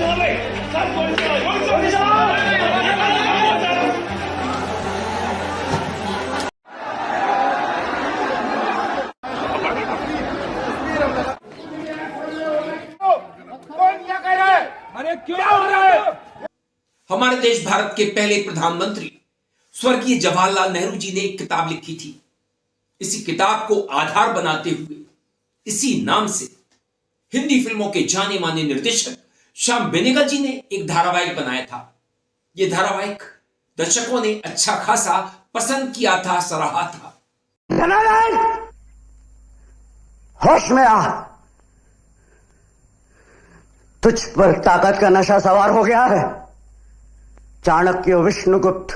अरे क्या हो रहा है? हमारे देश भारत के पहले प्रधानमंत्री स्वर्गीय जवाहरलाल नेहरू जी ने एक किताब लिखी थी। इसी किताब को आधार बनाते हुए इसी नाम से हिंदी फिल्मों के जाने माने निर्देशक श्याम बेनेगल जी ने एक धारावाहिक बनाया था। यह धारावाहिक दर्शकों ने अच्छा खासा पसंद किया था, सराहा था। होश में आ, तुझ पर ताकत का नशा सवार हो गया है। चाणक्य विष्णुगुप्त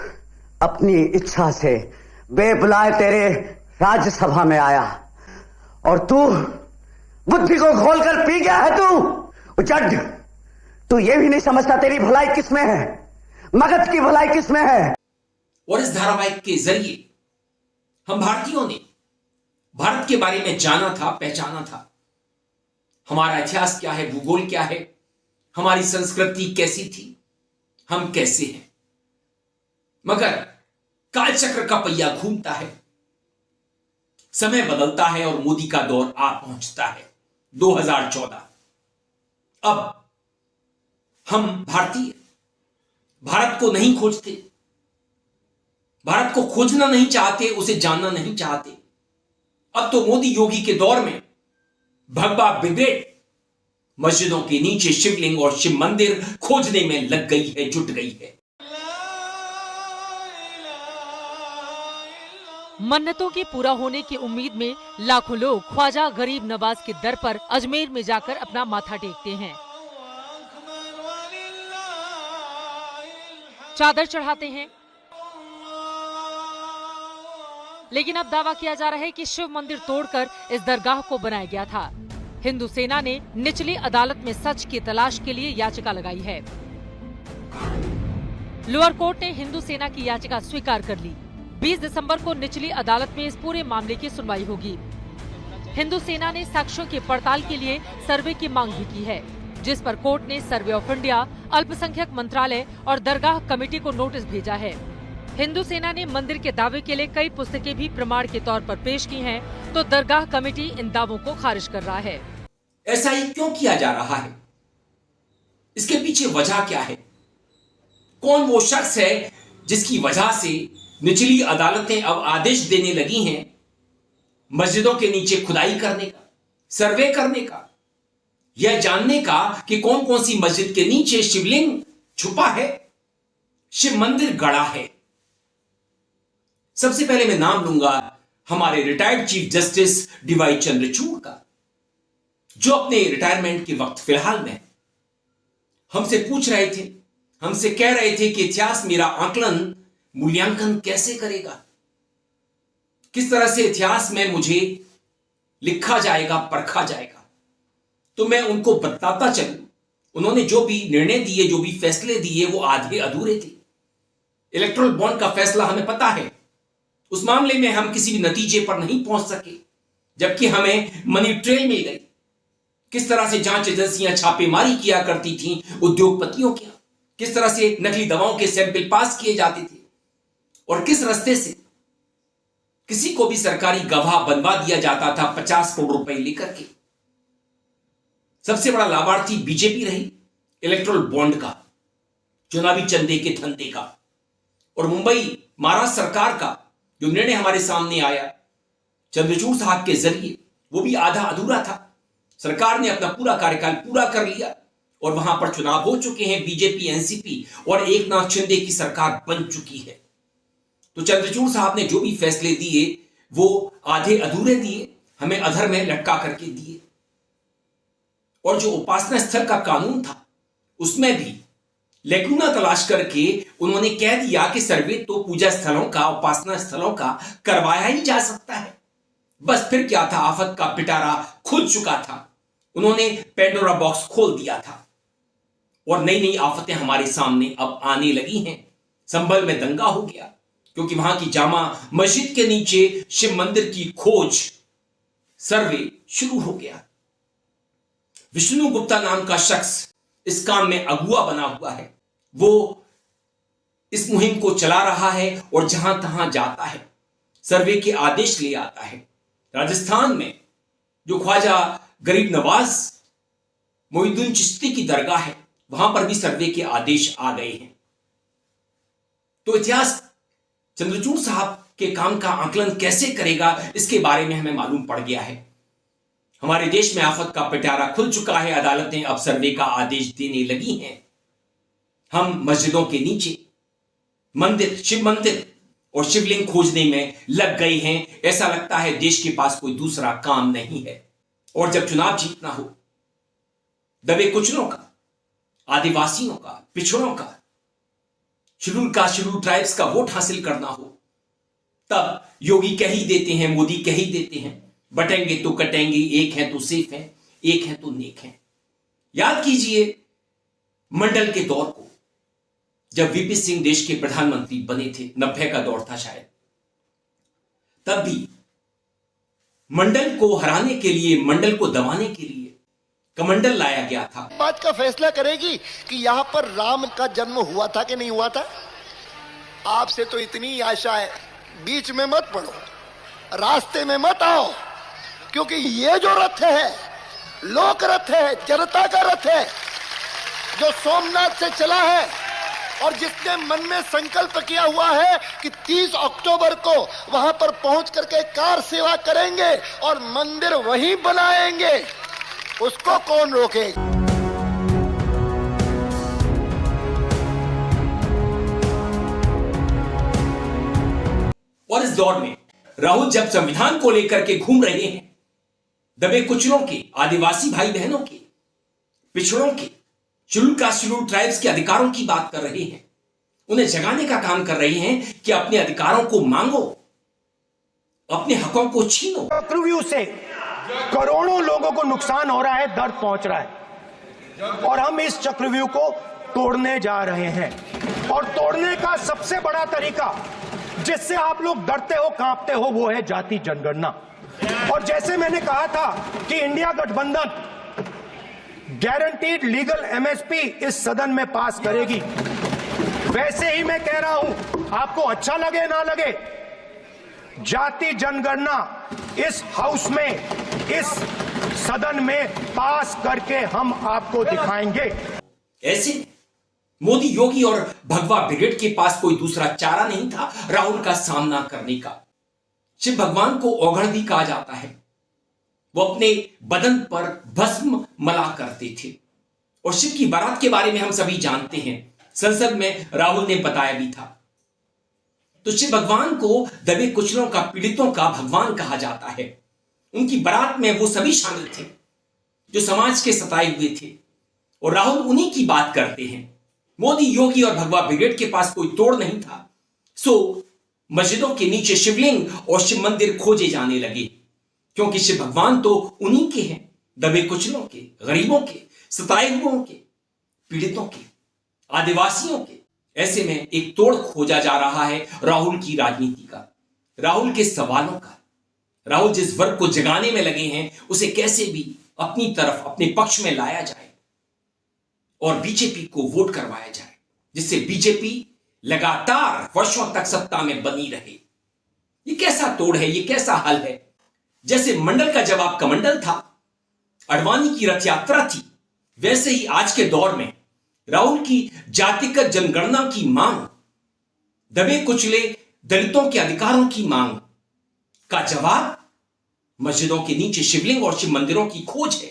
अपनी इच्छा से बेबुलाए तेरे राज्यसभा में आया और तू बुद्धि को खोलकर पी गया है। तू उचट, तू ये भी नहीं समझता तेरी भलाई किसमें है, मगध की भलाई किसमें है। और इस धारावाहिक के जरिए हम भारतीयों ने भारत के बारे में जाना था, पहचाना था। हमारा इतिहास क्या है, भूगोल क्या है, हमारी संस्कृति कैसी थी, हम कैसे हैं। मगर कालचक्र का पहिया घूमता है, समय बदलता है और मोदी का दौर आ पहुंचता है 2014। अब हम भारतीय भारत को नहीं खोजते, भारत को खोजना नहीं चाहते, उसे जानना नहीं चाहते। अब तो मोदी योगी के दौर में भगवा ब्रिगेड मस्जिदों के नीचे शिवलिंग और शिव मंदिर खोजने में लग गई है, जुट गई है। मन्नतों के पूरा होने की उम्मीद में लाखों लोग ख्वाजा गरीब नवाज के दर पर अजमेर में जाकर अपना माथा टेकते हैं, चादर चढ़ाते हैं। लेकिन अब दावा किया जा रहा है कि शिव मंदिर तोड़कर इस दरगाह को बनाया गया था। हिंदू सेना ने निचली अदालत में सच की तलाश के लिए याचिका लगाई है। लोअर कोर्ट ने हिंदू सेना की याचिका स्वीकार कर ली। 20 दिसंबर को निचली अदालत में इस पूरे मामले की सुनवाई होगी। हिंदू सेना ने साक्ष्यों की पड़ताल के लिए सर्वे की मांग भी की है, जिस पर कोर्ट ने सर्वे ऑफ इंडिया, अल्पसंख्यक मंत्रालय और दरगाह कमेटी को नोटिस भेजा है। हिंदू सेना ने मंदिर के दावे के लिए कई पुस्तकें भी प्रमाण के तौर पर पेश की हैं, तो दरगाह कमेटी इन दावों को खारिज कर रहा है। ऐसा ही क्यों किया जा रहा है? इसके पीछे वजह क्या है? कौन वो शख्स है जिसकी वजह से निचली अदालतें अब आदेश देने लगी हैं मस्जिदों के नीचे खुदाई करने का, सर्वे करने का, यह जानने का कि कौन कौन सी मस्जिद के नीचे शिवलिंग छुपा है, शिव मंदिर गड़ा है। सबसे पहले मैं नाम लूंगा हमारे retired chief justice DY Chandrachud का, जो अपने रिटायरमेंट के वक्त फिलहाल में हमसे पूछ रहे थे, हमसे कह रहे थे कि इतिहास मेरा आकलन, मूल्यांकन कैसे करेगा, किस तरह से इतिहास में मुझे लिखा जाएगा, परखा जाएगा। तो मैं उनको बताता चलूं, उन्होंने जो भी निर्णय दिए, जो भी फैसले दिए, वो आधे अधूरे थे। इलेक्टोरल बॉन्ड का फैसला हमें पता है, उस मामले में हम किसी भी नतीजे पर नहीं पहुंच सके, जबकि हमें मनी ट्रेल मिल गई। किस तरह से जांच एजेंसियां छापेमारी किया करती थीं उद्योगपतियों की, किस तरह से नकली दवाओं के सैंपल पास किए जाते थे और किस रास्ते से किसी को भी सरकारी गवाह बनवा दिया जाता था 50 करोड़ रुपए लेकर के। सबसे बड़ा लाभार्थी बीजेपी रही इलेक्टोरल बॉन्ड का, चुनावी चंदे के धंधे का। और मुंबई महाराष्ट्र सरकार का जो निर्णय हमारे सामने आया चंद्रचूड़ साहब के जरिए, वो भी आधा अधूरा था। सरकार ने अपना पूरा कार्यकाल पूरा कर लिया और वहां पर चुनाव हो चुके हैं, बीजेपी, एनसीपी और एकनाथ शिंदे की सरकार बन चुकी है। तो चंद्रचूड़ साहब ने जो भी फैसले दिए वो आधे अधूरे दिए, हमें अधर में लटका करके दिए। और जो उपासना स्थल का कानून था उसमें भी लेकुना तलाश करके उन्होंने कह दिया कि सर्वे तो पूजा स्थलों का, उपासना स्थलों का करवाया ही जा सकता है। बस फिर क्या था, आफत का पिटारा खुल चुका था। उन्होंने पेंडोरा बॉक्स खोल दिया था और नई नई आफतें हमारे सामने अब आने लगी हैं। संभल में दंगा हो गया क्योंकि वहां की जामा मस्जिद के नीचे शिव मंदिर की खोज, सर्वे शुरू हो गया। विष्णु गुप्ता नाम का शख्स इस काम में अगुआ बना हुआ है, वो इस मुहिम को चला रहा है और जहां तहां जाता है, सर्वे के आदेश ले आता है। राजस्थान में जो ख्वाजा गरीब नवाज मोइनुद्दीन चिश्ती की दरगाह है, वहां पर भी सर्वे के आदेश आ गए हैं। तो इतिहास चंद्रचूड़ साहब के काम का आकलन कैसे करेगा, इसके बारे में हमें मालूम पड़ गया है। हमारे देश में आफत का पिटारा खुल चुका है, अदालतें अब सर्वे का आदेश देने लगी हैं। हम मस्जिदों के नीचे मंदिर, शिव मंदिर और शिवलिंग खोजने में लग गए हैं। ऐसा लगता है देश के पास कोई दूसरा काम नहीं है। और जब चुनाव जीतना हो, दबे कुचलों का, आदिवासियों का, पिछड़ों का, शेड्यूल ट्राइब्स का वोट हासिल करना हो, तब योगी कह ही देते हैं, मोदी कह ही देते हैं, बटेंगे तो कटेंगे, एक है तो सेफ है, एक है तो नेक है। याद कीजिए मंडल के दौर को, जब वीपी सिंह देश के प्रधानमंत्री बने थे, 90 का दौर था शायद, तब भी मंडल को हराने के लिए, मंडल को दबाने के लिए कमंडल लाया गया था। बात का फैसला करेगी कि यहाँ पर राम का जन्म हुआ था कि नहीं हुआ था। आपसे तो इतनी आशा है, बीच में मत पड़ो, रास्ते में मत आओ, क्योंकि ये जो रथ है, लोक रथ है, जनता का रथ है, जो सोमनाथ से चला है और जिसने मन में संकल्प किया हुआ है कि 30 अक्टूबर को वहां पर पहुंच करके कार सेवा करेंगे और मंदिर वहीं बनाएंगे, उसको कौन रोकेगा। और इस दौर में राहुल जब संविधान को लेकर के घूम रहे हैं, दबे कुचलों के, आदिवासी भाई बहनों के, पिछड़ों के, शेड्यूल ट्राइब्स के अधिकारों की बात कर रहे हैं, उन्हें जगाने का काम कर रहे हैं कि अपने अधिकारों को मांगो, अपने हकों को छीनो। चक्रव्यूह से करोड़ों लोगों को नुकसान हो रहा है, दर्द पहुंच रहा है, और हम इस चक्रव्यूह को तोड़ने जा रहे हैं। और तोड़ने का सबसे बड़ा तरीका, जिससे आप लोग डरते हो, कांपते हो, वो है जाति जनगणना। और जैसे मैंने कहा था कि इंडिया गठबंधन गारंटीड लीगल एमएसपी इस सदन में पास करेगी, वैसे ही मैं कह रहा हूं, आपको अच्छा लगे ना लगे, जाति जनगणना इस हाउस में, इस सदन में पास करके हम आपको दिखाएंगे। ऐसे मोदी, योगी और भगवा ब्रिगेड के पास कोई दूसरा चारा नहीं था राहुल का सामना करने का। शिव भगवान को औघड़ भी कहा जाता है। वो अपने बदन पर भस्म मला करते थे और शिव की बारात के बारे में हम सभी जानते हैं, संसद में राहुल ने बताया भी था। तो शिव भगवान को दबे कुचलों का, पीड़ितों का भगवान कहा जाता है। उनकी बारात में वो सभी शामिल थे जो समाज के सताए हुए थे, और राहुल उन्हीं की बात करते हैं। मोदी, योगी और भगवा ब्रिगेड के पास कोई तोड़ नहीं था, सो मस्जिदों के नीचे शिवलिंग और शिव मंदिर खोजे जाने लगे, क्योंकि शिव भगवान तो उन्हीं के हैं, दबे कुचलों के, गरीबों के, सताए हुओं के, पीड़ितों के, आदिवासियों के। ऐसे में एक तोड़ खोजा जा रहा है राहुल की राजनीति का, राहुल के सवालों का। राहुल जिस वर्ग को जगाने में लगे हैं, उसे कैसे भी अपनी तरफ, अपने पक्ष में लाया जाए और बीजेपी को वोट करवाया जाए, जिससे बीजेपी लगातार वर्षों तक सत्ता में बनी रहे। ये कैसा तोड़ है, ये कैसा हल है। जैसे मंडल का जवाब कमंडल था, अडवाणी की रथ यात्रा थी, वैसे ही आज के दौर में राहुल की जातिगत जनगणना की मांग, दबे कुचले दलितों के अधिकारों की मांग का जवाब मस्जिदों के नीचे शिवलिंग और शिव मंदिरों की खोज है।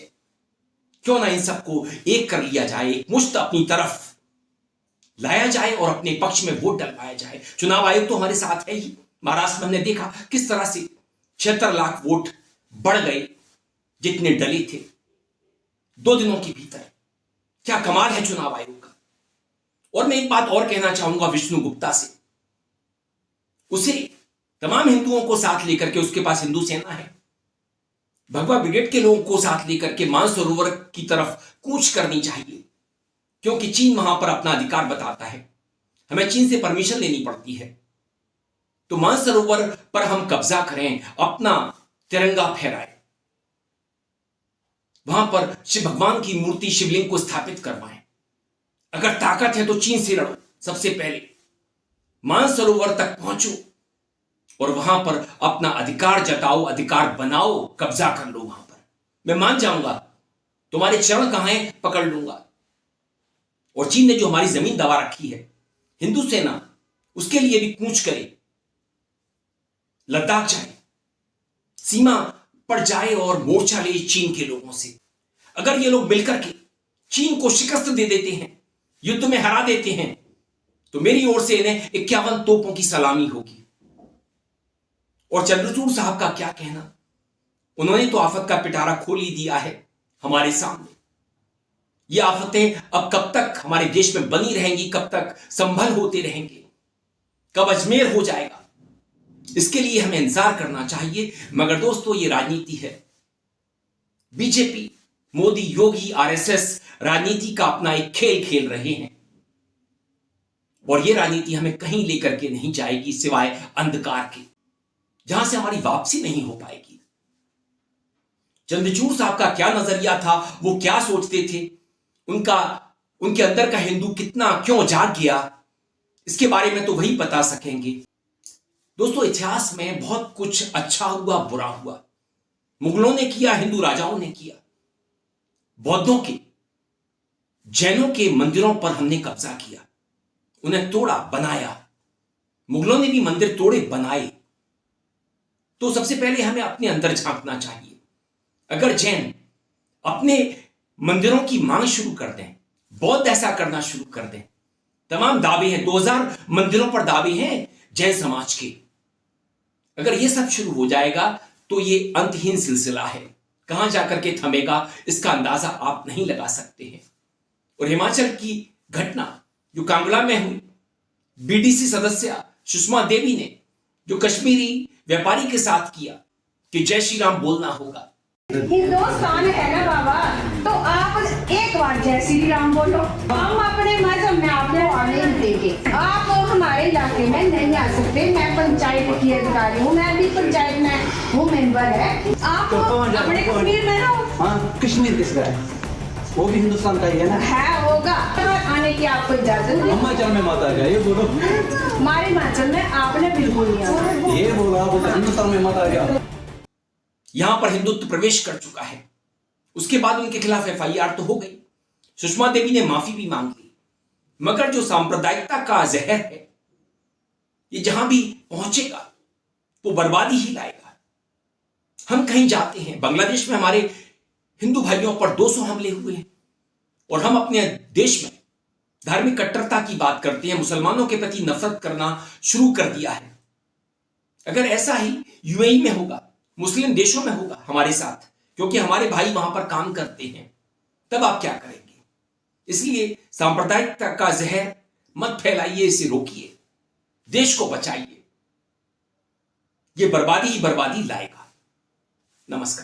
क्यों ना इन सबको एक कर लिया जाए, एक मुश्त अपनी तरफ लाया जाए और अपने पक्ष में वोट डलवाया जाए। चुनाव आयोग तो हमारे साथ है ही। महाराष्ट्र में हमने देखा किस तरह से 76 लाख वोट बढ़ गए, जितने डले थे 2 दिनों के भीतर। क्या कमाल है चुनाव आयोग का। और मैं एक बात और कहना चाहूंगा विष्णु गुप्ता से, उसे तमाम हिंदुओं को साथ लेकर के, उसके पास हिंदू सेना है, भगवा ब्रिगेड के लोगों को साथ लेकर के मानसरोवर की तरफ कूच करनी चाहिए, क्योंकि चीन वहां पर अपना अधिकार बताता है। हमें चीन से परमिशन लेनी पड़ती है। तो मानसरोवर पर हम कब्जा करें, अपना तिरंगा फहराएं, वहां पर शिव भगवान की मूर्ति, शिवलिंग को स्थापित करवाएं, अगर ताकत है तो चीन से लड़ो, सबसे पहले मानसरोवर तक पहुंचो और वहां पर अपना अधिकार जताओ, अधिकार बनाओ, कब्जा कर लो वहां पर। मैं मान जाऊंगा, तुम्हारे चरण कहां हैं पकड़ लूंगा। और चीन ने जो हमारी जमीन दबा रखी है, हिंदू सेना उसके लिए भी कूच करे, लद्दाख जाए, सीमा पर जाए और मोर्चा ले चीन के लोगों से। अगर ये लोग मिलकर के चीन को शिकस्त दे देते हैं, युद्ध में हरा देते हैं, तो मेरी ओर से इन्हें 51 तोपों की सलामी होगी। और चंद्रचूड़ साहब का क्या कहना, उन्होंने तो आफत का पिटारा खोल ही दिया है हमारे सामने। ये आफतें अब कब तक हमारे देश में बनी रहेंगी, कब तक संभल होते रहेंगे, कब अजमेर हो जाएगा, इसके लिए हमें इंतजार करना चाहिए। मगर दोस्तों, ये राजनीति है। बीजेपी, मोदी, योगी, आरएसएस राजनीति का अपना एक खेल खेल रहे हैं और ये राजनीति हमें कहीं लेकर के नहीं जाएगी सिवाय अंधकार के, जहां से हमारी वापसी नहीं हो पाएगी। चंद्रचूड़ साहब का क्या नजरिया था, वो क्या सोचते थे, उनके अंदर का हिंदू कितना क्यों जाग गया, इसके बारे में तो वही बता सकेंगे। दोस्तों, इतिहास में बहुत कुछ अच्छा हुआ, बुरा हुआ। मुगलों ने किया, हिंदू राजाओं ने किया, बौद्धों के, जैनों के मंदिरों पर हमने कब्जा किया, उन्हें तोड़ा, बनाया। मुगलों ने भी मंदिर तोड़े, बनाए। तो सबसे पहले हमें अपने अंदर झांकना चाहिए। अगर जैन अपने मंदिरों की मांग शुरू कर दें, बौद्ध ऐसा करना शुरू कर दें, तमाम दावे हैं, 2000 मंदिरों पर दावे हैं जैन समाज के, अगर ये सब शुरू हो जाएगा तो ये अंतहीन सिलसिला है। कहां जाकर के थमेगा इसका अंदाजा आप नहीं लगा सकते हैं। और हिमाचल की घटना जो कांगड़ा में हुई, बीडीसी सदस्य सुषमा देवी ने जो कश्मीरी व्यापारी के साथ किया कि जय श्री राम बोलना होगा। हिंदुस्तान है ना बाबा, तो आप एक बार जय श्री राम बोलो। हम अपने मजहब में आपको आने नहीं देंगे। आप हमारे इलाके में नहीं आ सकते। मैं पंचायत की अधिकारी हूँ, मैं भी पंचायत में हूँ, मेंबर है। आप अपने कश्मीर में रहो। हाँ, कश्मीर किसका है? वो भी हिंदुस्तान का ही है ना? है, होगा। आने की आपको इजाजत नहीं। हिमाचल में मत आ जाए, ये बोलो। हमारे हिमाचल में आपने बिल्कुल नहीं आना। ये बोला, हिंदुस्तान में मत आ जाओ। यहां पर हिंदुत्व प्रवेश कर चुका है। उसके बाद उनके खिलाफ एफआईआर तो हो गई, सुषमा देवी ने माफी भी मांग ली, मगर जो सांप्रदायिकता का जहर है ये जहां भी पहुंचेगा वो बर्बादी ही लाएगा। हम कहीं जाते हैं, बांग्लादेश में हमारे हिंदू भाइयों पर 200 हमले हुए हैं और हम अपने देश में धार्मिक कट्टरता की बात करते हैं, मुसलमानों के प्रति नफरत करना शुरू कर दिया है। अगर ऐसा ही यूएई में होगा, मुस्लिम देशों में होगा हमारे साथ, क्योंकि हमारे भाई वहां पर काम करते हैं, तब आप क्या करेंगे? इसलिए सांप्रदायिकता का जहर मत फैलाइए, इसे रोकिए, देश को बचाइए। ये बर्बादी ही बर्बादी लाएगा। नमस्कार।